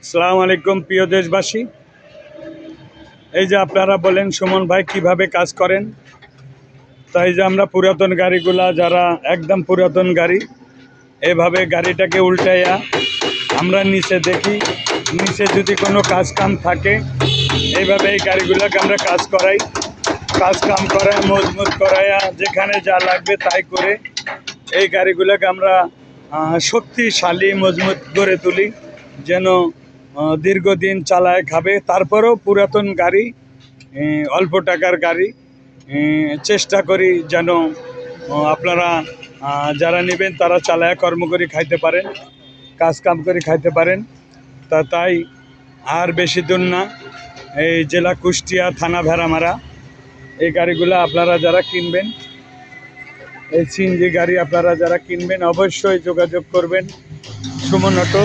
আসসালামু আলাইকুম প্রিয় দেশবাসী। এই যে আপনারা বলেন সুমন ভাই কিভাবে কাজ করেন, তাই যে আমরা পুরাতন গাড়িগুলা যারা একদম পুরাতন গাড়ি এভাবে গাড়িটাকে উল্টাইয়া আমরা নিচে দেখি, নিচে যদি কোনো কাজ কাম থাকে এইভাবে এই গাড়িগুলোকে আমরা কাজ করাই, কাজ কাম করাই মজবুত করাইয়া যেখানে যা লাগবে তাই করে এই গাড়িগুলোকে আমরা শক্তিশালী মজবুত করে তুলি যেন দীর্ঘদিন চালায় খাবে। তারপরেও পুরাতন গাড়ি, অল্প টাকার গাড়ি চেষ্টা করি যেন আপনারা যারা নেবেন তারা চালায় কর্ম করে খাইতে পারেন, কাজ কাম করে খাইতে পারেন। তাই আর বেশি দূর না, এই জেলা কুষ্টিয়া, থানা ভেড়ামারা। এই গাড়িগুলো আপনারা যারা কিনবেন, এই সিএনজি গাড়ি আপনারা যারা কিনবেন অবশ্যই যোগাযোগ করবেন সুমন অটো।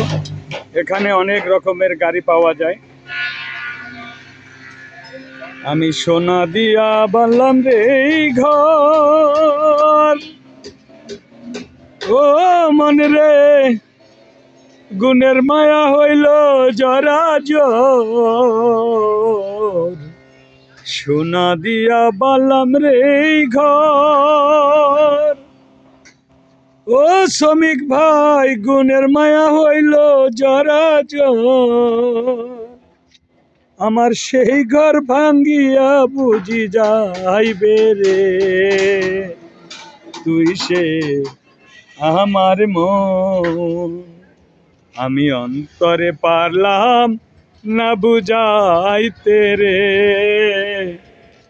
এখানে অনেক রকমের গাড়ি পাওয়া যায়। আমি সোনা দিয়া বানলাম রে ঘর, ও মন রে গুণের মায়া হইল জরা জোর, সোনা দিয়া বানলাম রে ঘর। ও শ্রমিক ভাই গুণের মায়া হইল জরা জোর, আমার সেই ঘর ভাঙ্গিয়া বুঝি যাইবে রে, তুই সে আমার মন। আমি অন্তরে পারলাম না বুঝাইতে রে,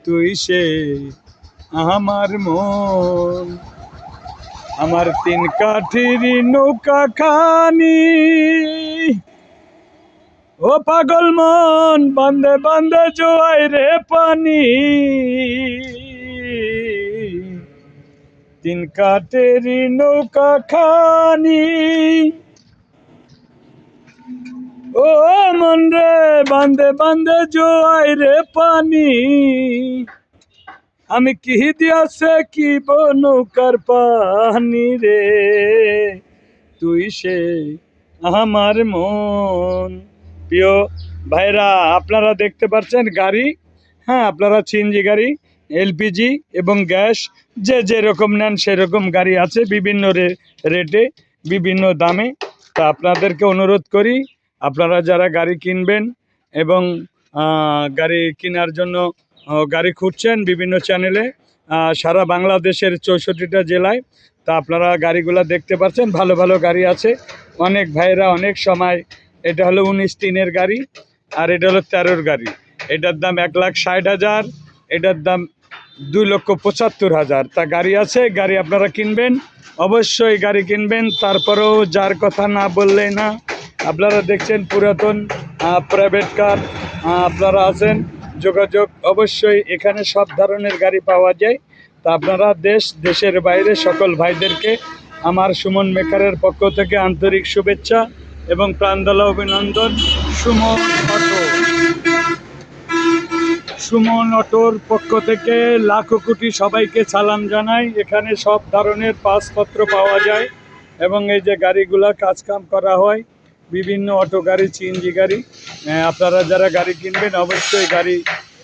তুই সে আমার মন। আমার তিন কাঠির নৌকা খানি, ও পাগল মন বান্ধে বান্ধে জোয়াই রে পানি। তিন কাঠের নৌকা খানি, ও মন রে বান্ধে বান্ধে জোয়াই রে পানি। আমি কি দিয়াছে কি নৌকার পানি রে, তুই সে আমার মন। প্রিয় ভাইরা, আপনারা দেখতে পাচ্ছেন গাড়ি, হ্যাঁ আপনারা সিএনজি গাড়ি, এলপিজি এবং গ্যাস যে যেরকম নেন সেরকম গাড়ি আছে, বিভিন্ন রেটে বিভিন্ন দামে। তা আপনাদেরকে অনুরোধ করি আপনারা যারা গাড়ি কিনবেন এবং গাড়ি কেনার জন্য গাড়ি খুঁজছেন বিভিন্ন চ্যানেলে, সারা বাংলাদেশের 64টা জেলায়, তা আপনারা গাড়িগুলো দেখতে পাচ্ছেন, ভালো ভালো গাড়ি আছে। অনেক ভাইরা অনেক সময়, এটা হলো 19-3-এর গাড়ি আর এটা হলো 13-র গাড়ি। এটার দাম 1,60,000, এটার দাম 2,75,000। তা গাড়ি আছে, গাড়ি আপনারা কিনবেন, অবশ্যই গাড়ি কিনবেন। তারপরেও যার কথা না বললেই না। আপনারা দেখছেন পুরাতন প্রাইভেট কার, আপনারা আছেন, যোগাযোগ অবশ্যই, এখানে সব ধরনের গাড়ি পাওয়া যায়। তা আপনারা দেশের বাইরে সকল ভাইদেরকে আমার সুমন মেকারের পক্ষ থেকে আন্তরিক শুভেচ্ছা এবং প্রাণঢালা অভিনন্দন। সুমন অটোর পক্ষ থেকে লাখো কোটি সবাইকে সালাম জানাই। এখানে সব ধরনের পাসপত্র পাওয়া যায় এবং এই যে গাড়িগুলা কাজকাম করা হয়, বিভিন্ন অটো গাড়ি, সিএনজি গাড়ি। আপনারা যারা গাড়ি কিনবেন অবশ্যই গাড়ি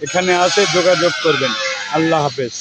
এখানে আসে যোগাযোগ করবেন। আল্লাহ হাফেজ।